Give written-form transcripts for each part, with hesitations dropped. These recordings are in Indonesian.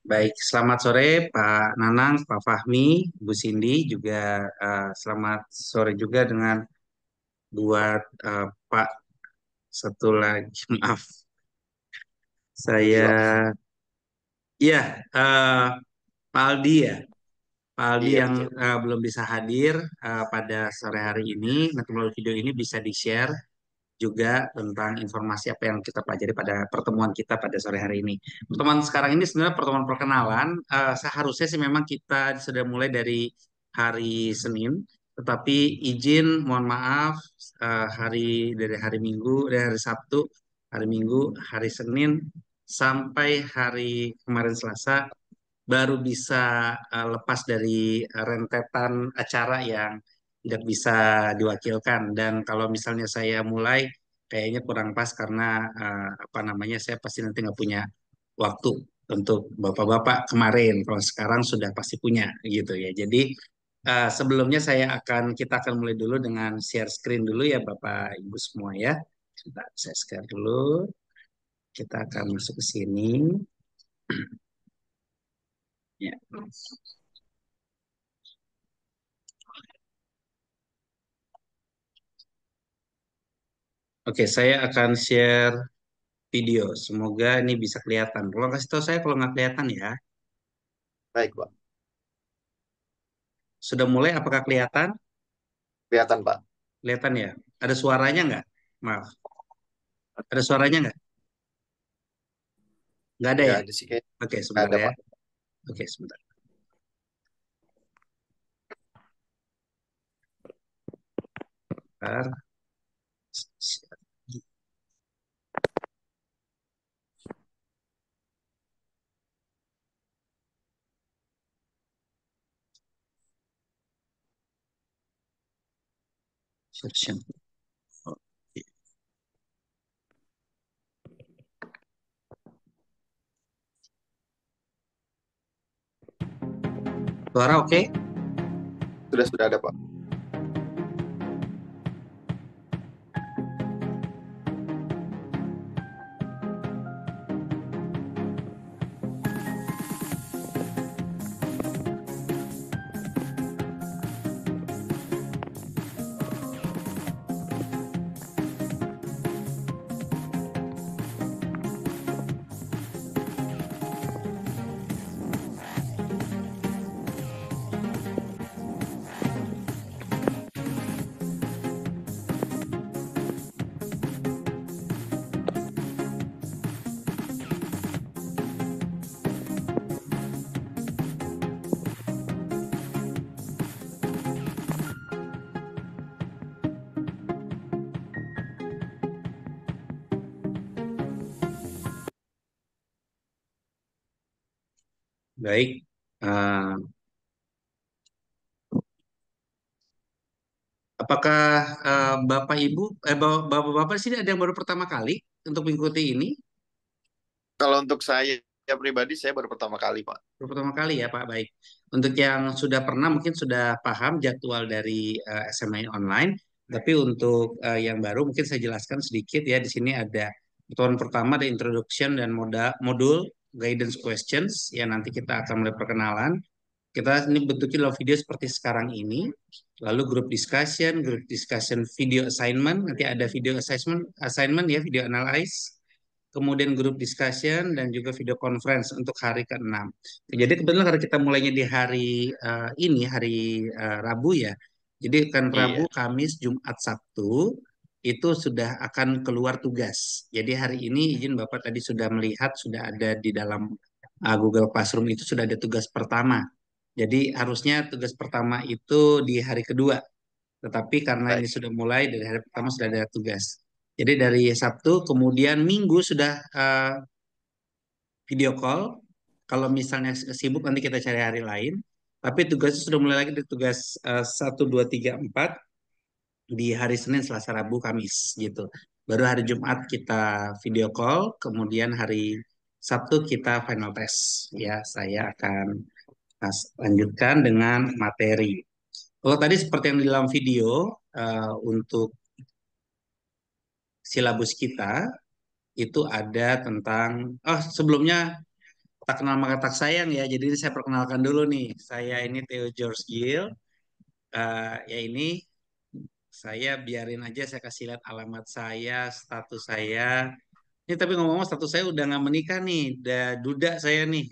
Baik, selamat sore Pak Nanang, Pak Fahmi, Bu Cindy, juga selamat sore juga dengan buat Pak satu lagi, maaf, Aldi, saya Pak. ya Pak Aldi ya, Pak Aldi Iya, yang betul. belum bisa hadir pada sore hari ini. Nanti melalui video ini bisa di-share juga tentang informasi apa yang kita pelajari pada pertemuan kita pada sore hari ini. Pertemuan sekarang ini sebenarnya pertemuan perkenalan. Seharusnya sih memang kita sudah mulai dari hari Senin, tetapi izin, mohon maaf, dari hari Minggu, dari hari Sabtu, hari Minggu, hari Senin, sampai hari kemarin Selasa baru bisa lepas dari rentetan acara yang tidak bisa diwakilkan. Dan kalau misalnya saya mulai, kayaknya kurang pas karena apa namanya, saya pasti nanti nggak punya waktu untuk bapak-bapak kemarin. Kalau sekarang sudah pasti punya gitu ya. Jadi kita akan mulai dulu dengan share screen dulu ya Bapak Ibu semua ya. Sebentar, saya share dulu. Kita akan masuk ke sini. Ya. Oke, saya akan share video. Semoga ini bisa kelihatan. Kalau kasih tahu saya kalau nggak kelihatan ya. Baik, Pak. Sudah mulai, apakah kelihatan? Kelihatan, Pak. Kelihatan ya. Ada suaranya nggak? Maaf. Ada suaranya nggak? Nggak ada Nggak ya? ada sih, kayak Oke, nggak sebentar ada, ya. Pak. Oke, sebentar. Bentar. Search. Oke. Suara oke? Sudah ada, Pak. Baik. Eh, apakah Bapak-Bapak di sini ada yang baru pertama kali untuk mengikuti ini? Kalau untuk saya pribadi, saya baru pertama kali, Pak. Baru pertama kali ya Pak, baik. Untuk yang sudah pernah mungkin sudah paham jadwal dari SMA online, tapi untuk yang baru mungkin saya jelaskan sedikit ya. Di sini ada pertemuan pertama, ada introduction dan modul guidance questions ya, nanti kita akan mulai perkenalan. Kita ini bentuknya dalam video seperti sekarang ini. Lalu group discussion video assignment, nanti ada video assignment ya, video analyze, kemudian group discussion dan juga video conference untuk hari ke-6. Jadi kebetulan karena kita mulainya di hari ini, hari Rabu ya. Jadi kan Iya. Rabu, Kamis, Jumat, Sabtu itu sudah akan keluar tugas. Jadi hari ini izin Bapak tadi sudah melihat, sudah ada di dalam Google Classroom itu sudah ada tugas pertama. Jadi harusnya tugas pertama itu di hari kedua. Tetapi karena ini Baik. sudah mulai dari hari pertama sudah ada tugas. Jadi dari Sabtu kemudian Minggu sudah video call. Kalau misalnya sibuk nanti kita cari hari lain. Tapi tugasnya sudah mulai lagi di tugas 1, 2, 3, 4 di hari Senin, Selasa, Rabu, Kamis gitu. Baru hari Jumat kita video call, kemudian hari Sabtu kita final test. Ya, saya akan lanjutkan dengan materi. Kalau tadi seperti yang di dalam video, untuk silabus kita itu ada tentang, oh sebelumnya tak kenal maka tak sayang ya. Jadi saya perkenalkan dulu nih. Saya ini Theo George Gill. Ya ini saya biarin aja saya kasih lihat alamat saya, status saya. Ini tapi ngomong-ngomong status saya udah nggak menikah nih, udah duda saya nih.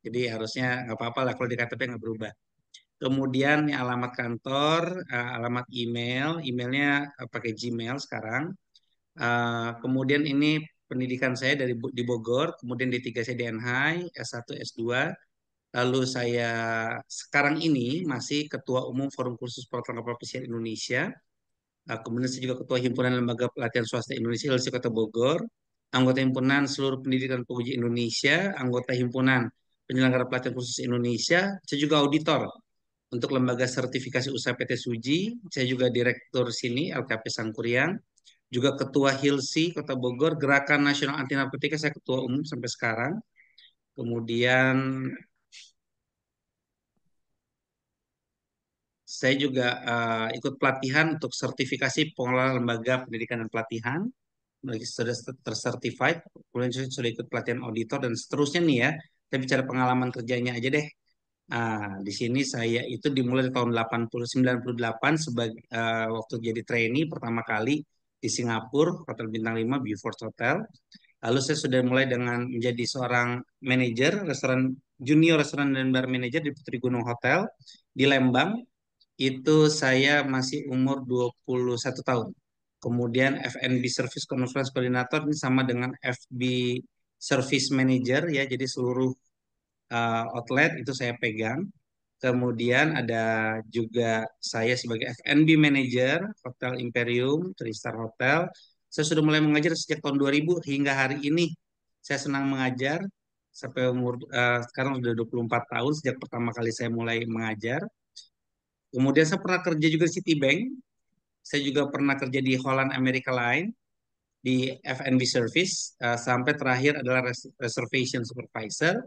Jadi harusnya nggak apa-apa lah kalau di KTP nggak berubah. Kemudian ini alamat kantor, alamat email, emailnya pakai Gmail sekarang. Kemudian ini pendidikan saya di Bogor, kemudian D3 saya di NHI, S1, S2. Lalu saya sekarang ini masih Ketua Umum Forum Kursus Peralatan Kapal Pesiar Indonesia. Kemudian saya juga Ketua Himpunan Lembaga Pelatihan Swasta Indonesia LC Kota Bogor, anggota Himpunan Seluruh Pendidikan Penguji Indonesia, anggota Himpunan Penyelenggara Pelatihan Khusus Indonesia. Saya juga auditor untuk Lembaga Sertifikasi Usaha PT Suji. Saya juga Direktur sini LKP Sangkuriang, juga Ketua HILSI Kota Bogor, Gerakan Nasional Anti Narkotika saya Ketua Umum sampai sekarang. Kemudian saya juga ikut pelatihan untuk sertifikasi pengelola lembaga pendidikan dan pelatihan, lagi sudah tersertified, kemudian saya sudah ikut pelatihan auditor dan seterusnya nih ya. Kita bicara pengalaman kerjanya aja deh. Di sini saya itu dimulai dari tahun 90 98 sebagai waktu jadi trainee pertama kali di Singapura, Hotel Bintang 5 Beaufort Hotel. Lalu saya sudah mulai dengan menjadi seorang manajer restoran, junior restoran dan bar manager di Putri Gunung Hotel di Lembang. Itu saya masih umur 21 tahun. Kemudian F&B Service Conference Coordinator ini sama dengan FB Service Manager ya, jadi seluruh outlet itu saya pegang. Kemudian ada juga saya sebagai F&B Manager Hotel Imperium, Three Star Hotel. Saya sudah mulai mengajar sejak tahun 2000 hingga hari ini. Saya senang mengajar sampai umur sekarang sudah 24 tahun sejak pertama kali saya mulai mengajar. Kemudian saya pernah kerja juga di Citibank. Saya juga pernah kerja di Holland America Line di F&B Service sampai terakhir adalah Reservation Supervisor.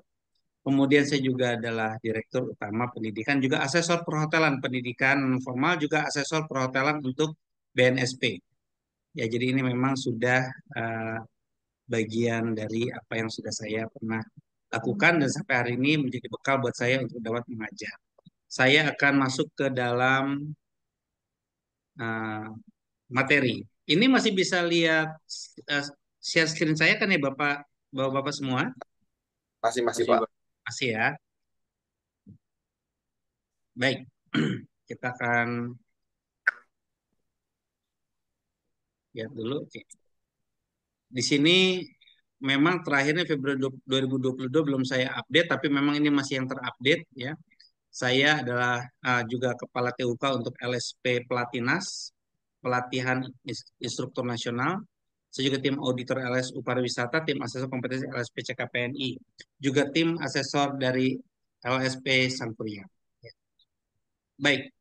Kemudian saya juga adalah Direktur Utama Pendidikan, juga asesor perhotelan pendidikan non formal, juga asesor perhotelan untuk BNSP. Ya, jadi ini memang sudah uh, bagian dari apa yang sudah saya pernah lakukan dan sampai hari ini menjadi bekal buat saya untuk dapat mengajar. Saya akan masuk ke dalam uh, materi. Ini masih bisa lihat uh, share screen saya kan ya Bapak semua? Masih masih Masih, Pak. Pak. Masih ya. Baik, kita akan lihat dulu. Oke. Di sini memang terakhirnya Februari 2022 belum saya update, tapi memang ini masih yang terupdate ya. Saya adalah juga Kepala TUK untuk LSP Pelatinas, pelatihan instruktur nasional. Saya juga tim auditor LSU Pariwisata, tim asesor kompetensi LSP CKPNI, juga tim asesor dari LSP Sangkuriang. Baik,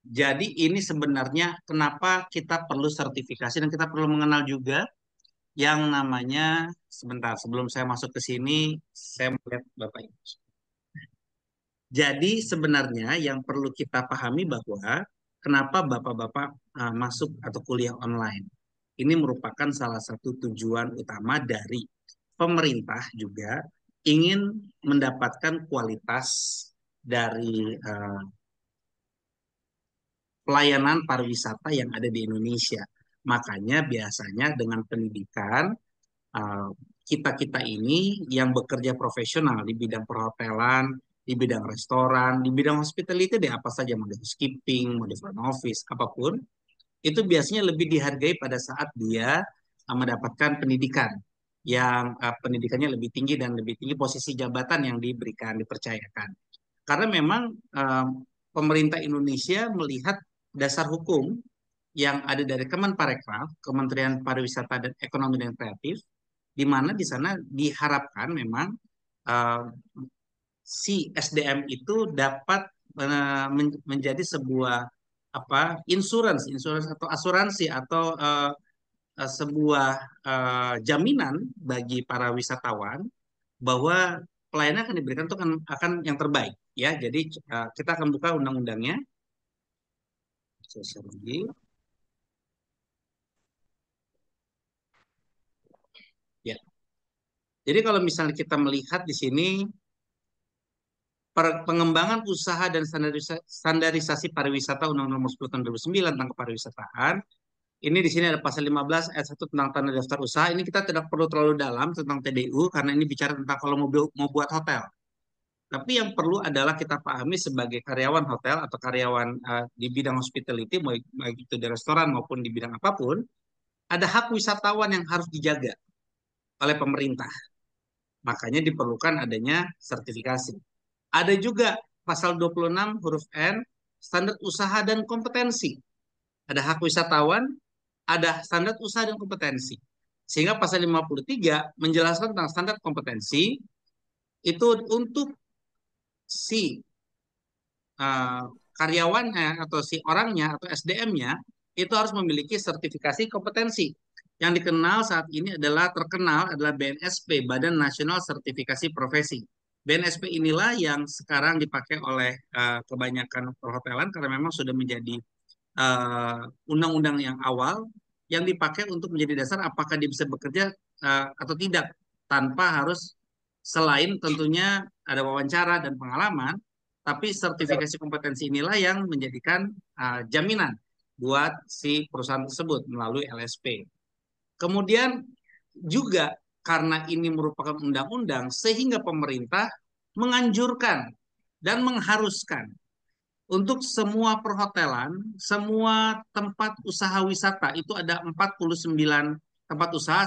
jadi ini sebenarnya kenapa kita perlu sertifikasi dan kita perlu mengenal juga yang namanya, sebentar sebelum saya masuk ke sini saya melihat Bapak Ibu. Jadi sebenarnya yang perlu kita pahami bahwa kenapa Bapak-bapak masuk atau kuliah online. Ini merupakan salah satu tujuan utama dari pemerintah juga ingin mendapatkan kualitas dari pelayanan pariwisata yang ada di Indonesia. Makanya biasanya dengan pendidikan uh, kita-kita ini yang bekerja profesional di bidang perhotelan, di bidang restoran, di bidang hospitality deh apa saja, mau housekeeping, mau front office, apapun, itu biasanya lebih dihargai pada saat dia mendapatkan pendidikan yang pendidikannya lebih tinggi dan lebih tinggi posisi jabatan yang diberikan, dipercayakan. Karena memang pemerintah Indonesia melihat dasar hukum yang ada dari Kemenparekraf, Kementerian Pariwisata dan Ekonomi dan Kreatif, di mana di sana diharapkan memang uh, si SDM itu dapat menjadi sebuah apa insurans atau asuransi atau sebuah jaminan bagi para wisatawan bahwa pelayanan akan diberikan itu akan yang terbaik ya. Jadi kita akan buka undang-undangnya. Jadi kalau misalnya kita melihat di sini pengembangan usaha dan standarisasi pariwisata Undang-Undang Nomor 10 Tahun 2009 tentang kepariwisataan. Ini di sini ada pasal 15 ayat 1 tentang tanda daftar usaha. Ini kita tidak perlu terlalu dalam tentang TDU karena ini bicara tentang kalau mau buat hotel. Tapi yang perlu adalah kita pahami sebagai karyawan hotel atau karyawan di bidang hospitality, baik itu di restoran maupun di bidang apapun, ada hak wisatawan yang harus dijaga oleh pemerintah. Makanya diperlukan adanya sertifikasi. Ada juga pasal 26 huruf N, standar usaha dan kompetensi. Ada hak wisatawan, ada standar usaha dan kompetensi. Sehingga pasal 53 menjelaskan tentang standar kompetensi itu untuk si uh, karyawannya atau si orangnya atau SDM-nya itu harus memiliki sertifikasi kompetensi. Yang dikenal saat ini terkenal adalah BNSP, Badan Nasional Sertifikasi Profesi. BNSP inilah yang sekarang dipakai oleh kebanyakan perhotelan karena memang sudah menjadi uh, undang-undang yang awal yang dipakai untuk menjadi dasar apakah dia bisa bekerja atau tidak tanpa harus selain tentunya ada wawancara dan pengalaman, tapi sertifikasi kompetensi inilah yang menjadikan jaminan buat si perusahaan tersebut melalui LSP. Kemudian juga karena ini merupakan undang-undang sehingga pemerintah menganjurkan dan mengharuskan untuk semua perhotelan, semua tempat usaha wisata itu ada 49 tempat usaha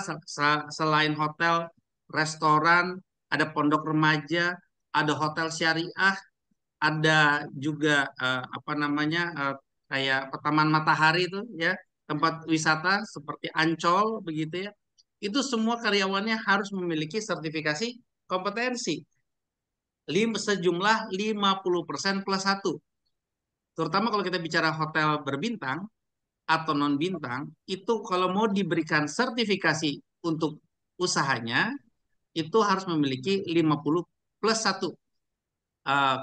selain hotel, restoran, ada pondok remaja, ada hotel syariah, ada juga apa namanya kayak Taman Matahari itu ya, tempat wisata seperti Ancol begitu ya. Itu semua karyawannya harus memiliki sertifikasi kompetensi sejumlah 50% plus satu. Terutama kalau kita bicara hotel berbintang atau non bintang, itu kalau mau diberikan sertifikasi untuk usahanya, itu harus memiliki 50 plus satu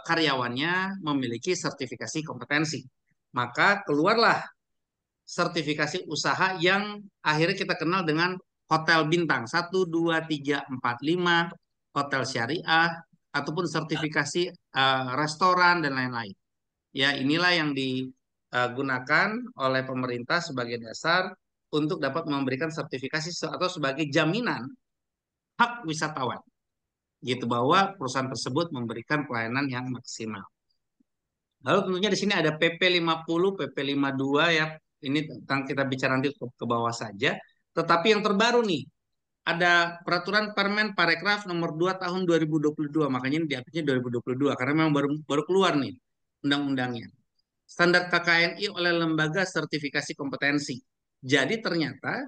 karyawannya memiliki sertifikasi kompetensi. Maka keluarlah sertifikasi usaha yang akhirnya kita kenal dengan hotel bintang 1, 2, 3, 4, 5, hotel syariah, ataupun sertifikasi restoran dan lain-lain. Ya, inilah yang digunakan oleh pemerintah sebagai dasar untuk dapat memberikan sertifikasi atau sebagai jaminan hak wisatawan. Gitu bahwa perusahaan tersebut memberikan pelayanan yang maksimal. Lalu tentunya di sini ada PP 50, PP 52 ya. Ini tentang kita bicara nanti ke bawah saja. Tetapi yang terbaru nih, ada peraturan Permen Parekraf nomor 2 tahun 2022. Makanya ini diaturnya 2022 karena memang baru baru keluar nih undang-undangnya. Standar KKNI oleh lembaga sertifikasi kompetensi. Jadi ternyata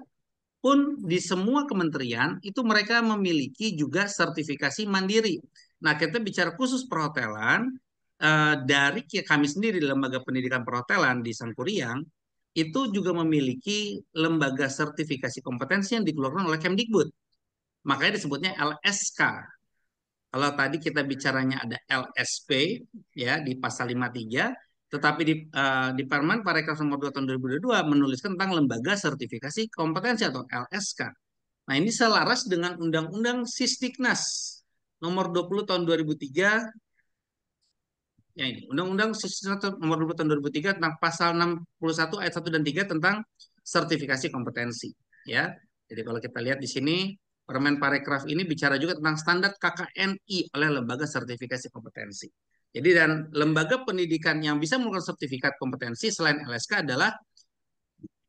pun di semua kementerian itu mereka memiliki juga sertifikasi mandiri. Nah, kita bicara khusus perhotelan, dari kami sendiri lembaga pendidikan perhotelan di Sangkuriang itu juga memiliki lembaga sertifikasi kompetensi yang dikeluarkan oleh Kemdikbud. Makanya disebutnya LSK. Kalau tadi kita bicaranya ada LSP ya di pasal 53, tetapi di Permen Parekraf nomor 2 tahun 2022 menuliskan tentang lembaga sertifikasi kompetensi atau LSK. Nah, ini selaras dengan Undang-Undang Sisdiknas nomor 20 tahun 2003, ya ini Undang-Undang Sisdiknas nomor 20 tahun 2003 tentang pasal 61 ayat 1 dan 3 tentang sertifikasi kompetensi ya. Jadi kalau kita lihat di sini Permen Parekraf ini bicara juga tentang standar KKNI oleh lembaga sertifikasi kompetensi. Jadi dan lembaga pendidikan yang bisa melakukan sertifikat kompetensi selain LSK adalah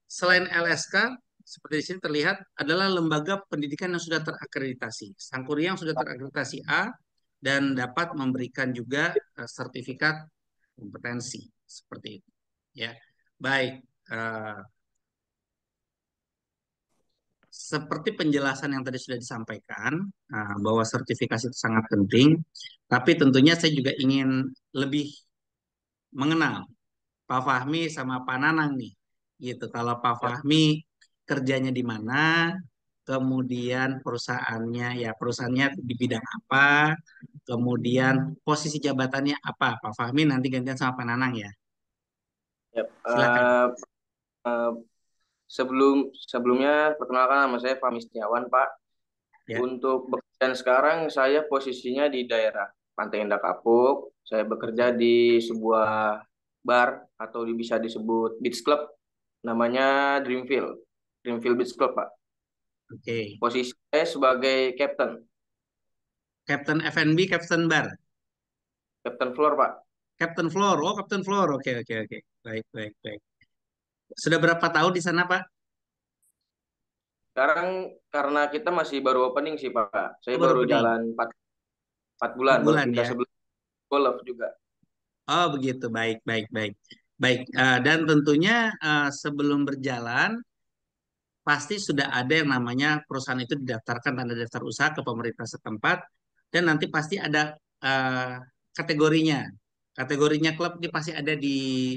selain LSK seperti di sini terlihat adalah lembaga pendidikan yang sudah terakreditasi. Sangkuriang sudah terakreditasi A dan dapat memberikan juga sertifikat kompetensi seperti itu. Ya, baik. Seperti penjelasan yang tadi sudah disampaikan bahwa sertifikasi itu sangat penting, tapi tentunya saya juga ingin lebih mengenal Pak Fahmi sama Pak Nanang nih, gitu. Kalau Pak Ya. Fahmi kerjanya di mana, kemudian perusahaannya, ya perusahaannya di bidang apa, kemudian posisi jabatannya apa. Pak Fahmi nanti gantian sama Pak Nanang ya. Yap. Silakan. Eh, sebelumnya perkenalkan nama saya Fahmi Setiawan, Pak. Ya, Untuk pekerjaan sekarang saya posisinya di daerah Pantai Indah Kapuk. Saya bekerja oke, di sebuah bar atau bisa disebut beach club namanya Dreamfield. Dreamfield Beach Club, Pak. oke. Posisi saya sebagai captain, Captain F&B, Captain Bar, captain floor, Pak. Captain Floor. Oh, Captain Floor. Oke, oke, oke. Baik, baik, baik. Sudah berapa tahun di sana, Pak? Sekarang karena kita masih baru opening sih, Pak. Saya Oh, baru baru pening. jalan 4 bulan, 4 baru bulan pindah ya. sebelum golf juga. Oh, begitu. Baik, baik, baik. Baik, dan tentunya sebelum berjalan pasti sudah ada yang namanya perusahaan itu didaftarkan tanda daftar usaha ke pemerintah setempat dan nanti pasti ada kategorinya. Kategorinya klub ini pasti ada di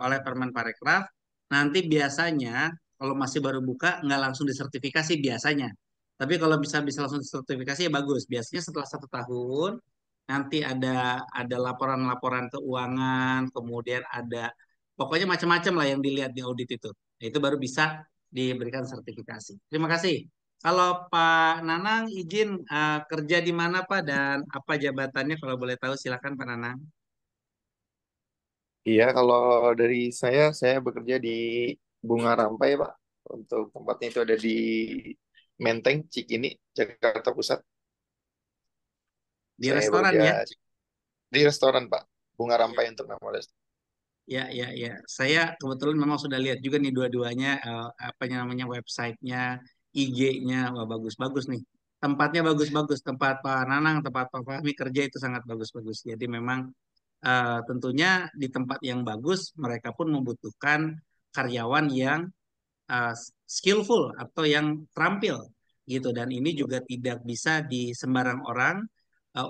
oleh Permen Parekraf. Nanti biasanya kalau masih baru buka nggak langsung disertifikasi biasanya. Tapi kalau bisa langsung disertifikasi ya bagus. Biasanya setelah 1 tahun nanti ada laporan-laporan keuangan, kemudian ada pokoknya macam-macam lah yang dilihat di audit itu. Nah, itu baru bisa diberikan sertifikasi. Terima kasih. Kalau Pak Nanang izin kerja di mana Pak dan apa jabatannya kalau boleh tahu silakan Pak Nanang. Iya, kalau dari saya bekerja di Bunga Rampai, Pak. Untuk tempatnya itu ada di Menteng, Cikini, Jakarta Pusat. Di Saya restoran bekerja ya? di restoran, Pak. Bunga Ya, Rampai untuk nama restoran. ya, ya, ya. Saya kebetulan memang sudah lihat juga nih dua-duanya apa namanya websitenya, IG-nya, wah bagus-bagus nih. Tempatnya bagus-bagus. Tempat Pak Nanang, tempat Pak Fahmi kerja itu sangat bagus-bagus. Jadi memang tentunya di tempat yang bagus mereka pun membutuhkan karyawan yang uh, skillful atau yang terampil gitu dan ini juga tidak bisa di sembarang orang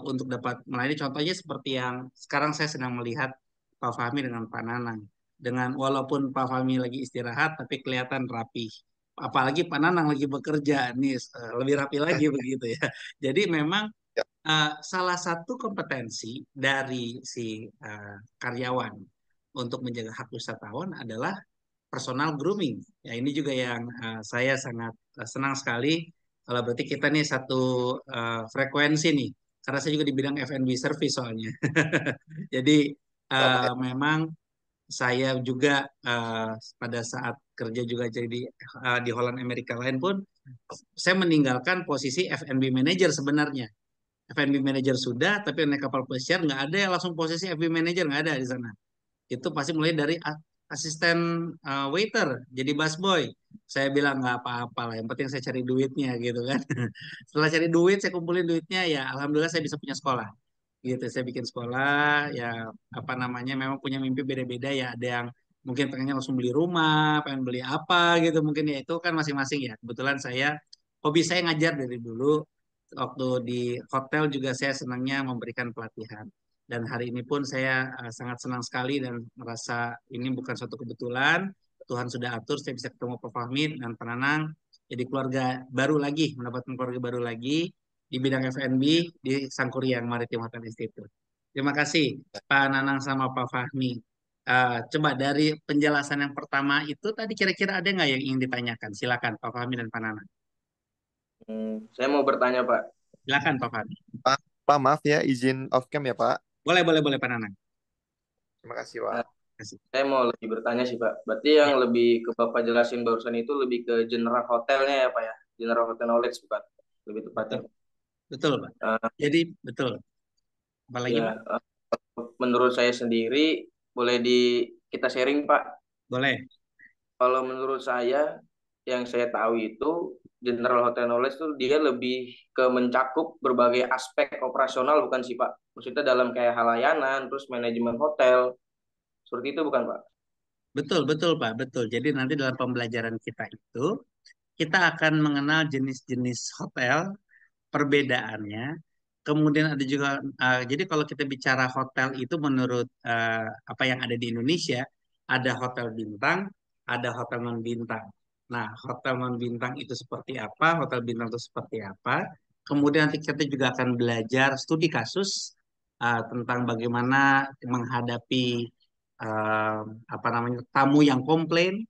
untuk dapat melayani contohnya seperti yang sekarang saya sedang melihat Pak Fahmi dengan Pak Nanang dengan walaupun Pak Fahmi lagi istirahat tapi kelihatan rapi apalagi Pak Nanang lagi bekerja nih lebih rapi lagi begitu ya jadi memang Ya, salah satu kompetensi dari si karyawan untuk menjaga hak wisatawan adalah personal grooming. Ya, ini juga yang saya sangat senang sekali kalau berarti kita nih satu frekuensi nih. Karena saya juga di bidang F&B service soalnya. Jadi sama ya. memang saya juga pada saat kerja juga jadi di Holland Amerika lain pun saya meninggalkan posisi F&B manager sebenarnya. F&B manager sudah, tapi naik kapal pesiar nggak ada yang langsung posisi F&B manager nggak ada di sana itu pasti mulai dari asisten waiter jadi busboy saya bilang nggak apa-apa lah yang penting saya cari duitnya gitu kan setelah cari duit saya kumpulin duitnya ya alhamdulillah saya bisa punya sekolah gitu saya bikin sekolah ya apa namanya memang punya mimpi beda-beda ya ada yang mungkin pengennya langsung beli rumah pengen beli apa gitu mungkin ya itu kan masing-masing ya kebetulan saya hobi saya ngajar dari dulu waktu di hotel juga saya senangnya memberikan pelatihan dan hari ini pun saya sangat senang sekali dan merasa ini bukan suatu kebetulan Tuhan sudah atur saya bisa ketemu Pak Fahmi dan Pak Nanang jadi keluarga baru lagi mendapatkan keluarga baru lagi di bidang F&B di Sangkuriang Maritim Hotel Institute. Terima kasih Pak Nanang sama Pak Fahmi. Coba dari penjelasan yang pertama itu tadi kira-kira ada nggak yang ingin ditanyakan? Silakan Pak Fahmi dan Pak Nanang. Saya mau bertanya, Pak. Silakan Pak Fahmi. Pak, maaf ya, izin off cam ya, Pak. Boleh, boleh, boleh Pak Nanang. Terima kasih, Nah, Pak. Terima kasih. saya mau lebih bertanya sih, Pak. Berarti yang Ya, lebih ke Bapak jelasin barusan itu lebih ke general hotelnya ya, Pak ya? General hotel knowledge, bukan? Lebih tepatnya. betul, betul Pak. Eh, Jadi betul. Apalagi ya, Pak? menurut saya sendiri, boleh kita sharing, Pak. Boleh. Kalau menurut saya, yang saya tahu itu, general hotel knowledge itu dia lebih ke mencakup berbagai aspek operasional, bukan sih, Pak? Maksudnya dalam kayak hal layanan, terus manajemen hotel, seperti itu bukan, Pak? Betul, betul Pak, betul. Jadi nanti dalam pembelajaran kita itu kita akan mengenal jenis-jenis hotel, perbedaannya. Kemudian ada juga, jadi kalau kita bicara hotel itu menurut apa yang ada di Indonesia, ada hotel bintang, ada hotel non bintang. Nah, hotel non bintang itu seperti apa, hotel bintang itu seperti apa. Kemudian nanti kita juga akan belajar studi kasus tentang bagaimana menghadapi eh, apa namanya tamu yang komplain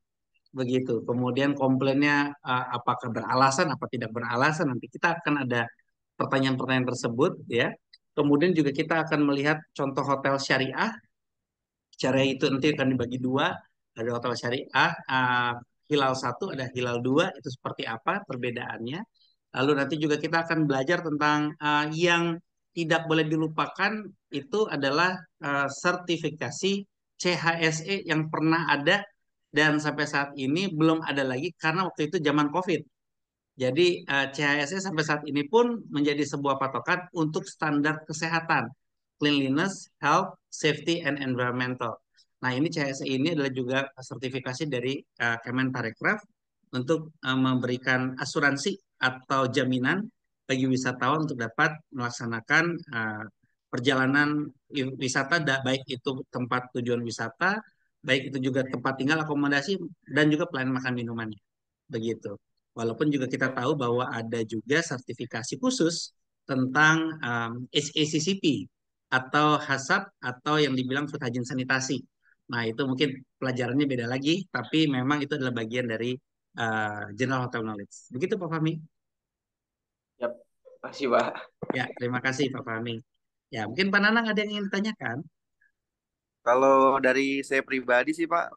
begitu. Kemudian komplainnya apakah beralasan, apa tidak beralasan. Nanti kita akan ada pertanyaan-pertanyaan tersebut, ya. Kemudian juga kita akan melihat contoh hotel syariah. Syariah itu nanti akan dibagi dua, ada hotel syariah, hilal satu, ada hilal dua, itu seperti apa perbedaannya. Lalu nanti juga kita akan belajar tentang yang tidak boleh dilupakan itu adalah sertifikasi CHSE yang pernah ada dan sampai saat ini belum ada lagi karena waktu itu zaman COVID. Jadi CHSE sampai saat ini pun menjadi sebuah patokan untuk standar kesehatan, cleanliness, health, safety, and environmental. Nah, ini CHSE ini adalah juga sertifikasi dari Kemenparekraf untuk memberikan asuransi atau jaminan bagi wisatawan untuk dapat melaksanakan perjalanan wisata, baik itu tempat tujuan wisata, baik itu juga tempat tinggal, akomodasi, dan juga pelayanan makan minumannya. Begitu. Walaupun juga kita tahu bahwa ada juga sertifikasi khusus tentang HACCP atau HACCP atau yang dibilang food hygiene sanitasi. Nah, itu mungkin pelajarannya beda lagi, tapi memang itu adalah bagian dari general hotel knowledge. Begitu Pak Fahmi? Yap, makasih Pak. Ya, terima kasih Pak Fahmi. Ya, mungkin Pak Nanang ada yang ingin ditanyakan? Kalau dari saya pribadi sih Pak,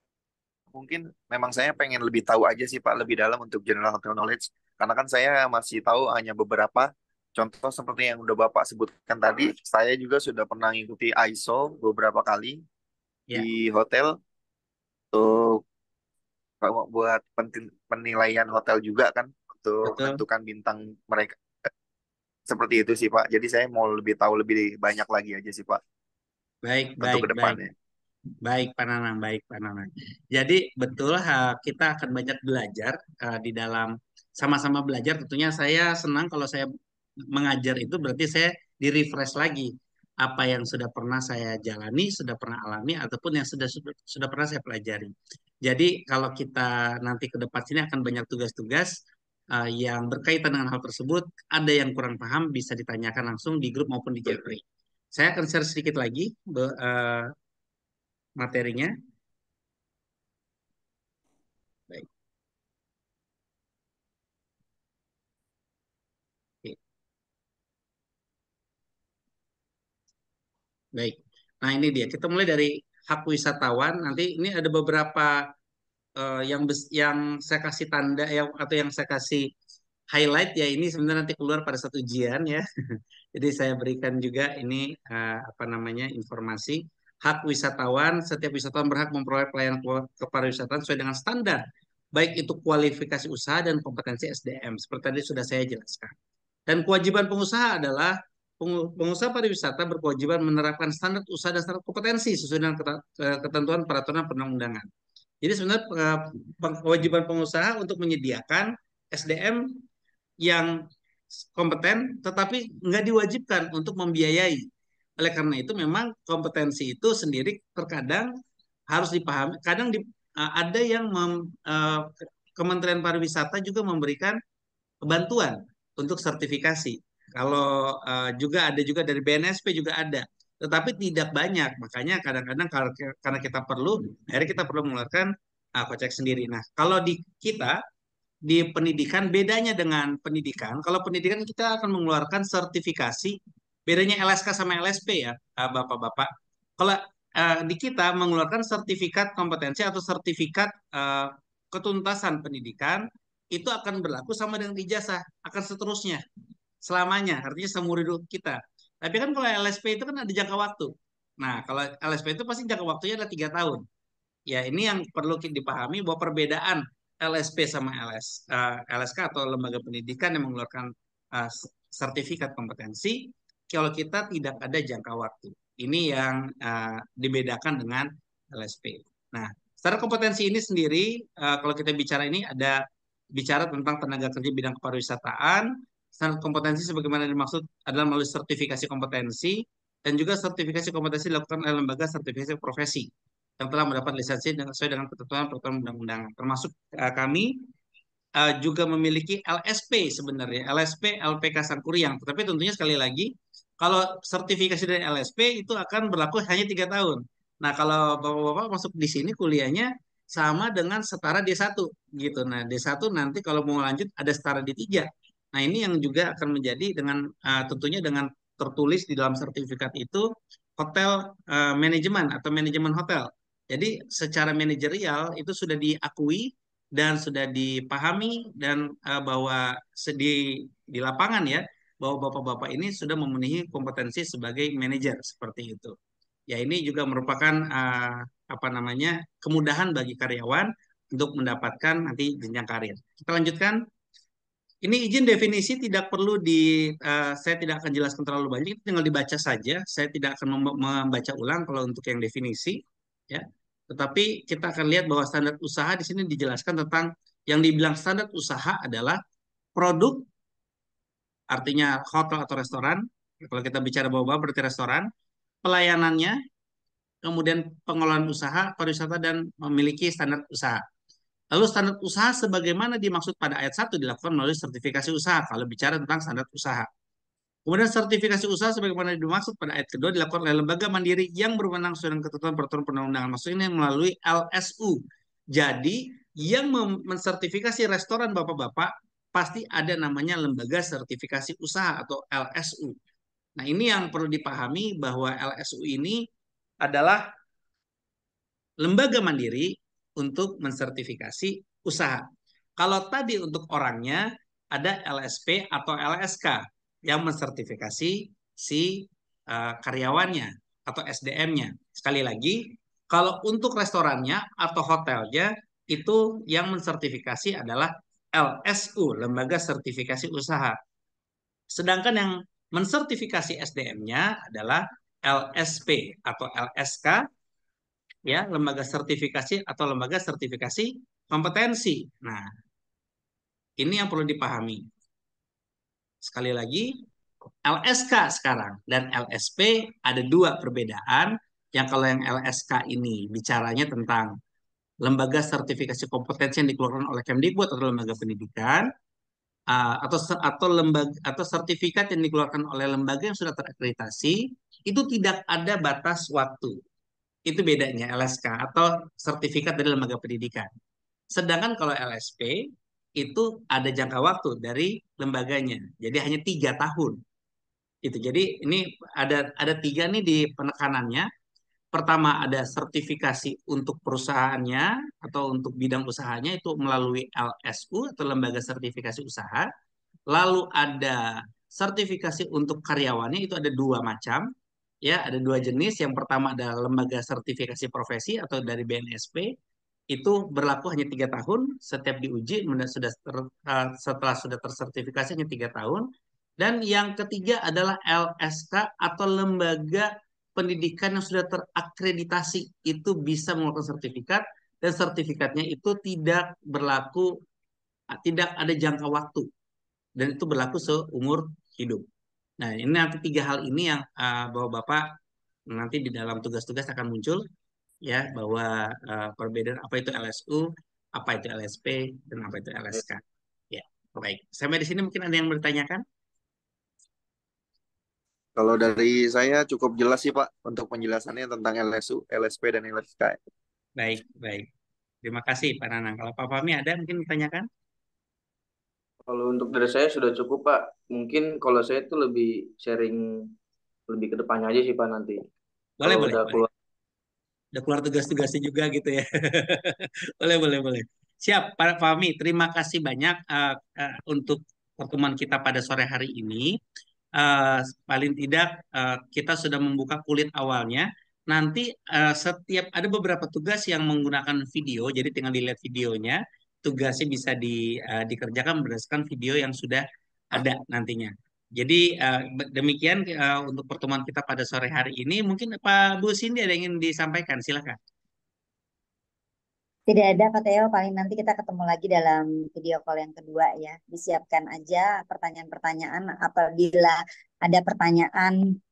mungkin memang saya pengen lebih tahu aja sih Pak, lebih dalam untuk general hotel knowledge. Karena kan saya masih tahu hanya beberapa contoh seperti yang udah Bapak sebutkan tadi. Saya juga sudah pernah mengikuti ISO beberapa kali di Ya, hotel untuk buat penilaian hotel juga kan untuk betul. menentukan bintang mereka. Seperti itu sih Pak. Jadi saya mau lebih tahu lebih banyak lagi aja sih Pak Baik, untuk baik, ke baik. depannya. Baik, Pak Nanang, baik, Pak Nanang. Jadi betul kita akan banyak belajar di dalam sama-sama belajar. Tentunya saya senang kalau saya mengajar itu berarti saya di-refresh lagi apa yang sudah pernah saya jalani, sudah pernah alami, ataupun yang sudah pernah saya pelajari. Jadi kalau kita nanti ke depan sini akan banyak tugas-tugas yang berkaitan dengan hal tersebut. Ada yang kurang paham bisa ditanyakan langsung di grup maupun di Jeffrey. Saya akan share sedikit lagi materinya. Baik, oke. Baik. Nah, ini dia. Kita mulai dari hak wisatawan. Nanti ini ada beberapa yang saya kasih tanda ya atau yang saya kasih highlight ya ini sebenarnya nanti keluar pada satu ujian ya. Jadi saya berikan juga ini apa namanya informasi hak wisatawan. Setiap wisatawan berhak memperoleh pelayanan kepariwisataan sesuai dengan standar, baik itu kualifikasi usaha dan kompetensi SDM. Seperti tadi sudah saya jelaskan. Dan kewajiban pengusaha adalah pengusaha pariwisata berkewajiban menerapkan standar usaha dan standar kompetensi sesuai dengan ketentuan peraturan perundang-undangan. Jadi sebenarnya kewajiban pengusaha untuk menyediakan SDM yang kompeten, tetapi nggak diwajibkan untuk membiayai. Oleh karena itu memang kompetensi itu sendiri terkadang harus dipahami. Kadang ada yang Kementerian Pariwisata juga memberikan bantuan untuk sertifikasi. Kalau juga ada juga dari BNSP juga ada, tetapi tidak banyak. Makanya kadang-kadang karena kita perlu, akhirnya kita perlu mengeluarkan kocek sendiri. Nah, kalau di kita di pendidikan bedanya dengan pendidikan, kalau pendidikan kita akan mengeluarkan sertifikasi, bedanya LSK sama LSP ya, Bapak-bapak. Kalau di kita mengeluarkan sertifikat kompetensi atau sertifikat ketuntasan pendidikan itu akan berlaku sama dengan ijazah, akan seterusnya selamanya, artinya seumur hidup kita. Tapi kan kalau LSP itu kan ada jangka waktu. Nah, kalau LSP itu pasti jangka waktunya adalah 3 tahun. Ya, ini yang perlu dipahami bahwa perbedaan LSP sama LSK atau lembaga pendidikan yang mengeluarkan uh, sertifikat kompetensi, kalau kita tidak ada jangka waktu. Ini yang dibedakan dengan LSP. Nah, secara kompetensi ini sendiri, kalau kita bicara ini ada bicara tentang tenaga kerja bidang kepariwisataan. Standar kompetensi sebagaimana dimaksud adalah melalui sertifikasi kompetensi dan juga sertifikasi kompetensi dilakukan oleh lembaga sertifikasi profesi yang telah mendapat lisensi sesuai dengan ketentuan peraturan undang-undangan. Termasuk kami juga memiliki LSP sebenarnya, LSP LPK Sangkuriang. Tetapi tentunya sekali lagi, kalau sertifikasi dari LSP itu akan berlaku hanya 3 tahun. Nah, kalau bapak-bapak masuk di sini kuliahnya sama dengan setara D1 gitu. Nah, D1 nanti kalau mau lanjut ada setara D3. Nah, ini yang juga akan menjadi dengan tentunya dengan tertulis di dalam sertifikat itu hotel manajemen atau manajemen hotel. Jadi secara manajerial itu sudah diakui dan sudah dipahami dan bahwa di lapangan ya bahwa bapak-bapak ini sudah memenuhi kompetensi sebagai manajer seperti itu. Ya ini juga merupakan apa namanya kemudahan bagi karyawan untuk mendapatkan nanti jenjang karir. Kita lanjutkan. Ini izin definisi tidak perlu saya tidak akan jelaskan terlalu banyak, tinggal dibaca saja. Saya tidak akan membaca ulang kalau untuk yang definisi, ya. Tetapi kita akan lihat bahwa standar usaha di sini dijelaskan tentang yang dibilang standar usaha adalah produk, artinya hotel atau restoran. Kalau kita bicara bahwa berarti restoran, pelayanannya, kemudian pengelolaan usaha, pariwisata, dan memiliki standar usaha. Lalu standar usaha sebagaimana dimaksud pada ayat 1 dilakukan melalui sertifikasi usaha kalau bicara tentang standar usaha. Kemudian sertifikasi usaha sebagaimana dimaksud pada ayat kedua dilakukan oleh lembaga mandiri yang berwenang sesuai dengan ketentuan peraturan perundang-undangan. Maksudnya melalui LSU. Jadi yang mensertifikasi restoran bapak-bapak pasti ada namanya lembaga sertifikasi usaha atau LSU. Nah ini yang perlu dipahami bahwa LSU ini adalah lembaga mandiri untuk mensertifikasi usaha. Kalau tadi untuk orangnya ada LSP atau LSK yang mensertifikasi si karyawannya atau SDM-nya. Sekali lagi, kalau untuk restorannya atau hotelnya itu yang mensertifikasi adalah LSU, Lembaga Sertifikasi Usaha. Sedangkan yang mensertifikasi SDM-nya adalah LSP atau LSK, ya, lembaga sertifikasi atau lembaga sertifikasi kompetensi. Nah, ini yang perlu dipahami. Sekali lagi, LSK sekarang dan LSP ada dua perbedaan. Yang kalau yang LSK ini bicaranya tentang lembaga sertifikasi kompetensi yang dikeluarkan oleh Kemdikbud atau lembaga pendidikan, atau lembaga atau sertifikat yang dikeluarkan oleh lembaga yang sudah terakreditasi, itu tidak ada batas waktu. Itu bedanya LSK atau sertifikat dari lembaga pendidikan. Sedangkan kalau LSP itu ada jangka waktu dari lembaganya. Jadi hanya 3 tahun. Itu. Jadi ini ada tiga nih di penekanannya. Pertama ada sertifikasi untuk perusahaannya atau untuk bidang usahanya itu melalui LSU atau lembaga sertifikasi usaha. Lalu ada sertifikasi untuk karyawannya itu ada dua macam. Ya, ada dua jenis. Yang pertama adalah lembaga sertifikasi profesi atau dari BNSP. Itu berlaku hanya 3 tahun. Setiap diuji setelah sudah tersertifikasi hanya 3 tahun. Dan yang ketiga adalah LSK atau lembaga pendidikan yang sudah terakreditasi. Itu bisa mengeluarkan sertifikat dan sertifikatnya itu tidak berlaku, tidak ada jangka waktu dan itu berlaku seumur hidup. Nah, ini nanti tiga hal ini yang bahwa Bapak nanti di dalam tugas-tugas akan muncul ya bahwa perbedaan apa itu LSU, apa itu LSP, dan apa itu LSK. Ya, baik. Sampai di sini mungkin ada yang bertanyakan? Kalau dari saya cukup jelas sih Pak untuk penjelasannya tentang LSU, LSP, dan LSK. Baik, baik. Terima kasih Pak Nanang. Kalau Pak Fahmi ada mungkin bertanyakan? Kalau untuk dari saya sudah cukup, Pak. Mungkin kalau saya tuh lebih sharing lebih ke depannya aja sih, Pak, nanti. Boleh, Kalau boleh, udah boleh. keluar. Udah keluar tugas-tugasnya juga gitu ya. Boleh, boleh, boleh. Siap, Pak Fahmi. Terima kasih banyak untuk pertemuan kita pada sore hari ini. Paling tidak kita sudah membuka kulit awalnya. Nanti setiap ada beberapa tugas yang menggunakan video, jadi tinggal dilihat videonya. Tugasnya bisa dikerjakan berdasarkan video yang sudah ada nantinya. Jadi demikian untuk pertemuan kita pada sore hari ini. Mungkin Pak Bu Cindy ada yang ingin disampaikan, silakan. Tidak ada Pak Teo, paling nanti kita ketemu lagi dalam video call yang kedua ya. Disiapkan aja pertanyaan-pertanyaan apabila ada pertanyaan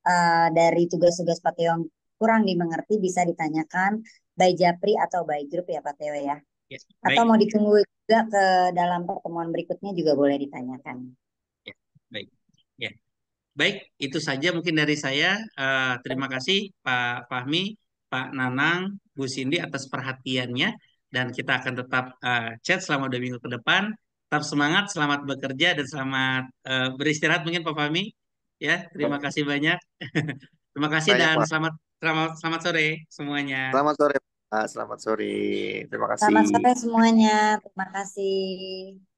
dari tugas-tugas Pak Teo yang kurang dimengerti bisa ditanyakan by Japri atau by grup ya Pak Teo ya. Ya, Atau baik. mau ditunggu juga ke dalam pertemuan berikutnya juga boleh ditanyakan. Ya, baik. Ya. Baik, itu saja mungkin dari saya. Terima kasih Pak Fahmi, Pak Nanang, Bu Cindy atas perhatiannya. dan kita akan tetap chat selama 2 minggu ke depan. Tetap semangat, selamat bekerja, dan selamat beristirahat mungkin Pak Fahmi. Ya, terima kasih banyak. Terima kasih Banyak dan Pak. selamat sore semuanya. Selamat sore Pak. Selamat sore. Terima kasih. Selamat sore semuanya. Terima kasih.